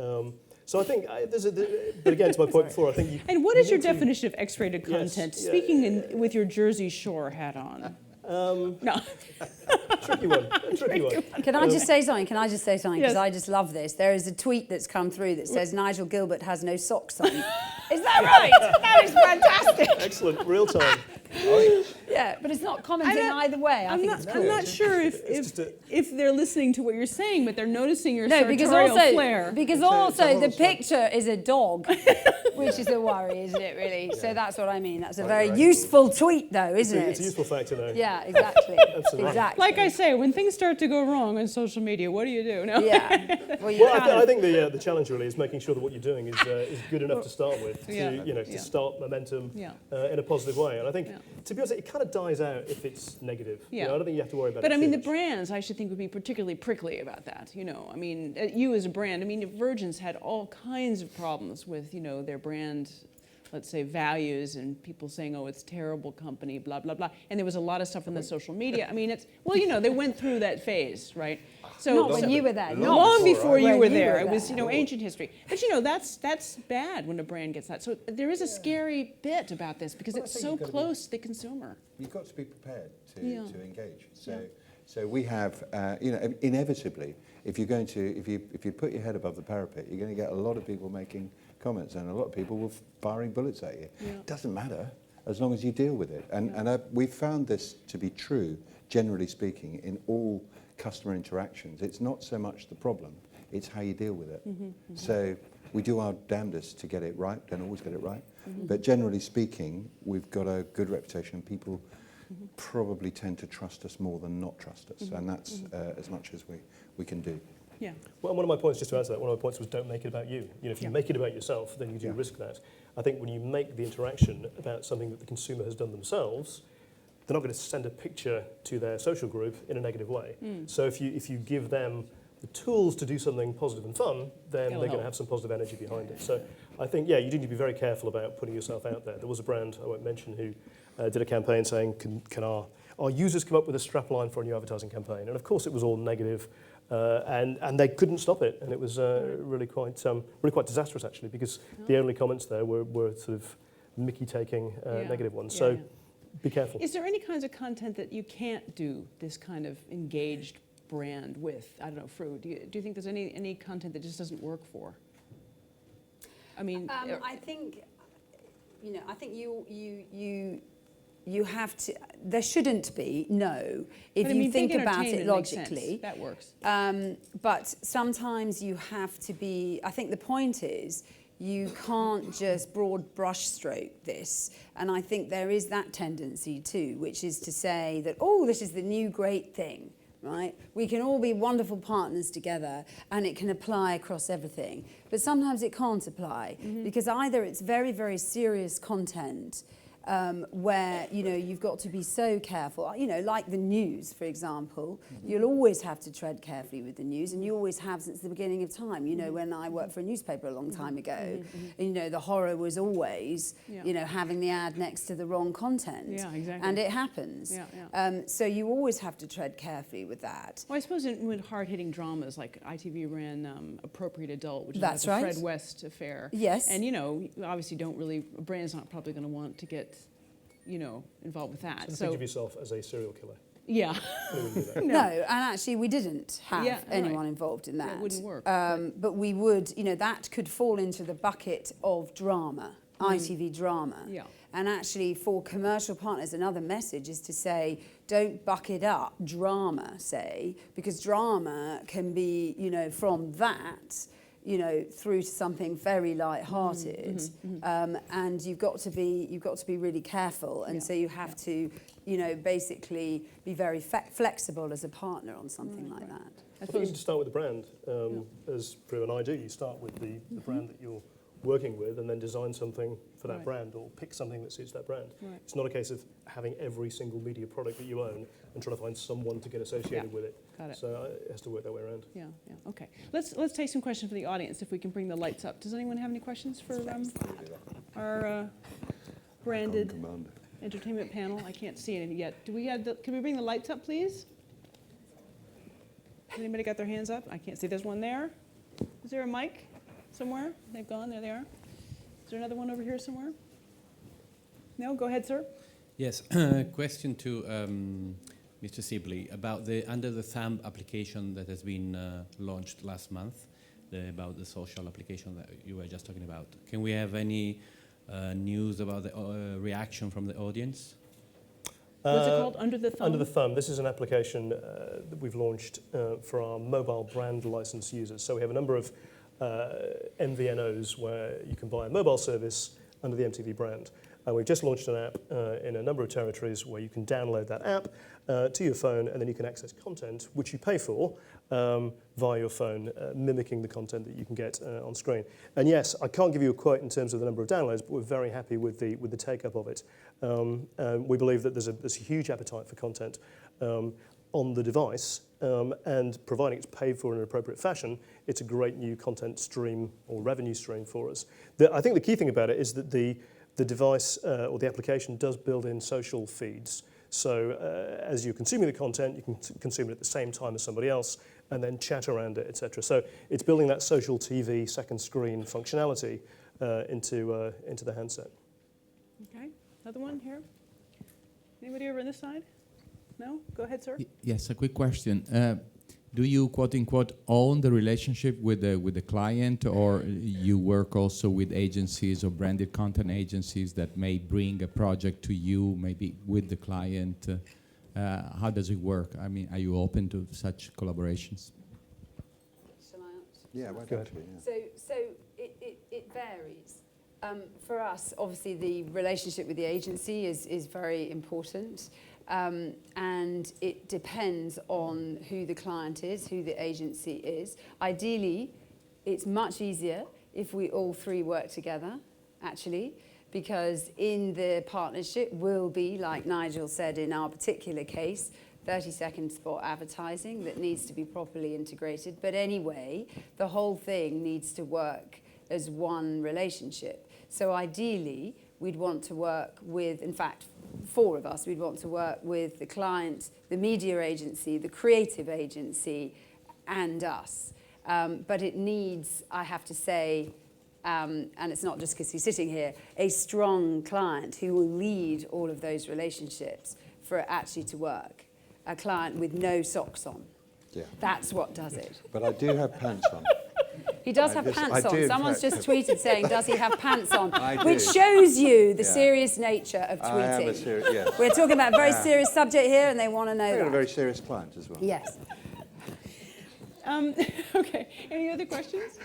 So I think but again, to my point before, I think you. And what is your definition of X-rated content? Yes, Speaking with your Jersey Shore hat on. No. Tricky one. Can I just say something? Because Yes. I just love this. There is a tweet that's come through that says Nigel Gilbert has no socks on. Is that right? That is fantastic. Excellent, real time. Yeah, but it's not commenting either way. I think it's cool. I'm not sure if they're listening to what you're saying, but they're noticing your because sartorial flair. Because also the picture is a dog, which is a worry, isn't it, really? Yeah. So that's what I mean. That's a very useful tweet, though, isn't it? It's a useful fact to know. Yeah, exactly. Exactly. Like I say, when things start to go wrong on social media, what do you do? No? Yeah. Well, I think the challenge really is making sure that what you're doing is good enough to start with, to start momentum in a positive way. And I think, to be honest, it kind of dies out if it's negative. Yeah. I don't think you have to worry about it. But I mean, the much. brands, I should think, would be particularly prickly about that. I mean, you as a brand, I mean, Virgin's had all kinds of problems with, their brand, let's say, values, and people saying, oh, it's a terrible company, blah, blah, blah. And there was a lot of stuff on the social media. I mean, they went through that phase, right? So not when you were there. Long before you were there. It was, ancient history. But, that's bad when a brand gets that. So there is a scary bit about this because it's so close to the consumer. You've got to be prepared to engage. So we have, inevitably, if you're going to, if you put your head above the parapet, you're going to get a lot of people making comments and a lot of people will firing bullets at you. Yeah. It doesn't matter as long as you deal with it. And we've found this to be true, generally speaking, in all customer interactions. It's not so much the problem, it's how you deal with it. So we do our damnedest to get it right, don't always get it right, but generally speaking, we've got a good reputation. People probably tend to trust us more than not trust us, and that's as much as we can do. Yeah. Well, one of my points, just to answer that, one of my points was don't make it about you. If you make it about yourself, then you do risk that. I think when you make the interaction about something that the consumer has done themselves, they're not going to send a picture to their social group in a negative way. So if you give them the tools to do something positive and fun, then they're going to have some positive energy behind it. So I think, you do need to be very careful about putting yourself out there. There was a brand, I won't mention, who did a campaign saying, can our users come up with a strapline for a new advertising campaign? And of course it was all negative. And they couldn't stop it, and it was really quite disastrous actually, because the only comments there were sort of Mickey taking negative ones. So be careful. Is there any kinds of content that you can't do this kind of engaged brand with? I don't know, Fru. Do you think there's any content that just doesn't work for? I mean, I think you have to. There shouldn't be, no. If you think about it logically, that works. But sometimes you have to be. I think the point is you can't just broad brushstroke this, and I think there is that tendency too, which is to say that this is the new great thing. Right? We can all be wonderful partners together and it can apply across everything. But sometimes it can't apply because either it's very, very serious content where, you've got to be so careful. Like the news, for example, you'll always have to tread carefully with the news, and you always have since the beginning of time. When I worked for a newspaper a long time ago, the horror was always, having the ad next to the wrong content. Yeah, exactly. And it happens. So you always have to tread carefully with that. Well, I suppose in hard-hitting dramas, like ITV ran Appropriate Adult, which is That's the right. Fred West affair. Yes. And, obviously a brand's not probably going to want to get involved with that. So think of yourself as a serial killer. Yeah. No, and actually we didn't have anyone involved in that. It wouldn't work. But we would, that could fall into the bucket of drama, ITV drama. Yeah. And actually for commercial partners, another message is to say, don't bucket up drama, say, because drama can be, from that, through to something very light-hearted, and you've got to be really careful, and so you have to, basically be very flexible as a partner on something like that. I think you need to start with the brand, as Prue and I do. You start with the brand that you're working with, and then design something for that brand, or pick something that suits that brand. Right. It's not a case of having every single media product that you own and trying to find someone to get associated with it. Got it. So it has to work that way around. Yeah. Okay. Let's take some questions from the audience if we can bring the lights up. Does anyone have any questions for our branded entertainment panel? I can't see anything yet. Can we bring the lights up, please? Anybody got their hands up? I can't see. There's one there. Is there a mic somewhere? They've gone. There they are. Is there another one over here somewhere? No? Go ahead, sir. Yes. Question to Mr. Sibley about the Under the Thumb application that has been launched last month, about the social application that you were just talking about. Can we have any news about the reaction from the audience? What's it called? Under the Thumb? Under the Thumb. This is an application that we've launched for our mobile brand license users. So we have a number of MVNOs where you can buy a mobile service under the MTV brand. And we've just launched an app in a number of territories where you can download that app to your phone, and then you can access content which you pay for via your phone, mimicking the content that you can get on screen. And yes, I can't give you a quote in terms of the number of downloads, but we're very happy with the take-up of it. And we believe that there's a huge appetite for content on the device, and providing it's paid for in an appropriate fashion, it's a great new content stream or revenue stream for us. I think the key thing about it is that the device or the application does build in social feeds. So as you're consuming the content, you can consume it at the same time as somebody else and then chat around it, etc. So it's building that social TV second screen functionality into the handset. Okay, another one here. Anybody over on this side? No? Go ahead, sir. Yes, a quick question. Do you, quote-unquote, own the relationship with the client, or you work also with agencies or branded content agencies that may bring a project to you, maybe with the client? How does it work? I mean, are you open to such collaborations? Shall I answer? Yeah, why don't you? Yeah. So it varies. For us, obviously, the relationship with the agency is very important. And it depends on who the client is, who the agency is. Ideally, it's much easier if we all three work together, actually, because in the partnership will be, like Nigel said in our particular case, 30-second spot advertising that needs to be properly integrated. But anyway, the whole thing needs to work as one relationship. So ideally, we'd want to work with, in fact, four of us, we'd want to work with the client, the media agency, the creative agency, and us. But it needs, I have to say, and it's not just because he's sitting here, a strong client who will lead all of those relationships for it actually to work. A client with no socks on. Yeah. That's what does it. But I do have pants on. He does have pants on. Someone's just tweeted saying, does he have pants on? Which do. shows you the serious nature of tweeting. Yeah. We're talking about a very serious subject here, and they want to know that. You're a very serious client as well. Yes. Okay, any other questions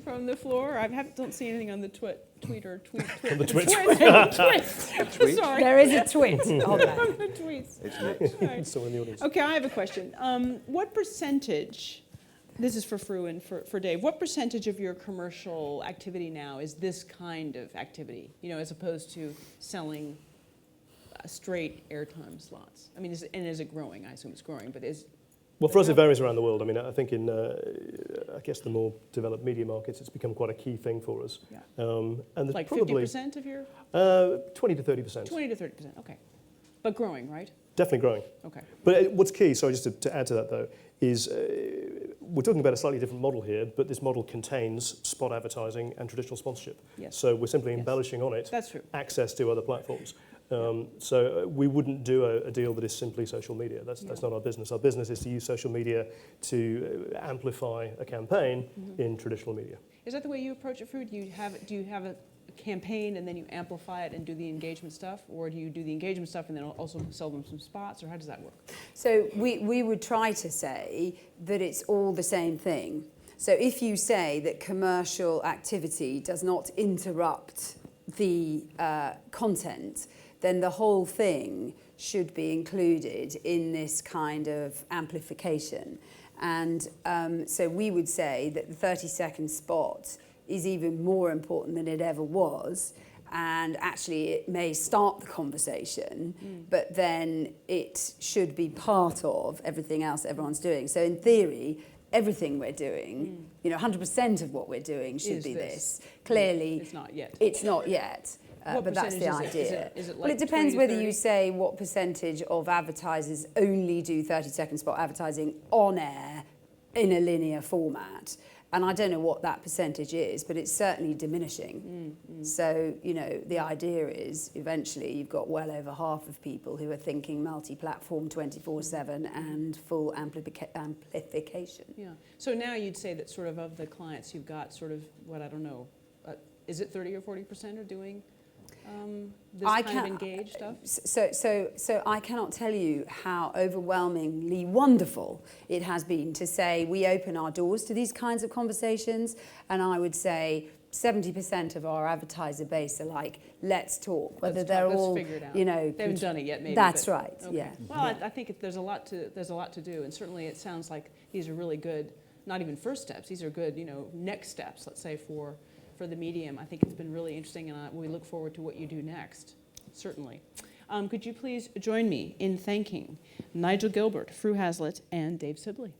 from the floor? I don't see anything on the tweet. On the twit. Tweet. Sorry. There is a tweet on that. On the tweets. It's still in the audience. Okay, I have a question. What percentage, this is for Fru and for Dave, what percentage of your commercial activity now is this kind of activity, you know, as opposed to selling straight airtime slots? I mean, is it growing? I assume it's growing, but is... Well, for us, it varies around the world. I mean, I think in, I guess, the more developed media markets, it's become quite a key thing for us. Yeah. And there's like probably 50% of your? 20 to 30%. 20 to 30%, okay. But growing, right? Definitely growing. Okay. But what's key, sorry, just to add to that, though, is we're talking about a slightly different model here, but this model contains spot advertising and traditional sponsorship. Yes. So we're simply embellishing on it. That's true. Access to other platforms. So we wouldn't do a deal that is simply social media. That's not our business. Our business is to use social media to amplify a campaign in traditional media. Is that the way you approach it, Fru? Do you have a campaign and then you amplify it and do the engagement stuff, or do you do the engagement stuff and then also sell them some spots, or how does that work? So we would try to say that it's all the same thing. So if you say that commercial activity does not interrupt the content, then the whole thing should be included in this kind of amplification. And so we would say that the 30-second spot is even more important than it ever was. And actually, it may start the conversation, but then it should be part of everything else everyone's doing. So in theory, everything we're doing, 100% of what we're doing should be this. Clearly, it's not yet. It's not yet. But that's the idea. Is it like well, it depends whether 20 to 30? You say what percentage of advertisers only do 30-second spot advertising on air in a linear format. And I don't know what that percentage is, but it's certainly diminishing. So, the idea is eventually you've got well over half of people who are thinking multi-platform 24/7 and full amplification. Yeah. So now you'd say that sort of the clients you've got sort of, is it 30 or 40% are doing this kind of engaged stuff? So I cannot tell you how overwhelmingly wonderful it has been to say we open our doors to these kinds of conversations, and I would say 70% of our advertiser base are like, let's talk. Whether they're all, you know, they haven't done it yet, maybe. That's right. Okay. Yeah. Well, I think there's a lot to do, and certainly it sounds like these are really good. Not even first steps. These are good, you know, next steps. Let's say for the medium. I think it's been really interesting, and we look forward to what you do next. Certainly. Could you please join me in thanking Nigel Gilbert, Fru Hazlitt, and Dave Sibley?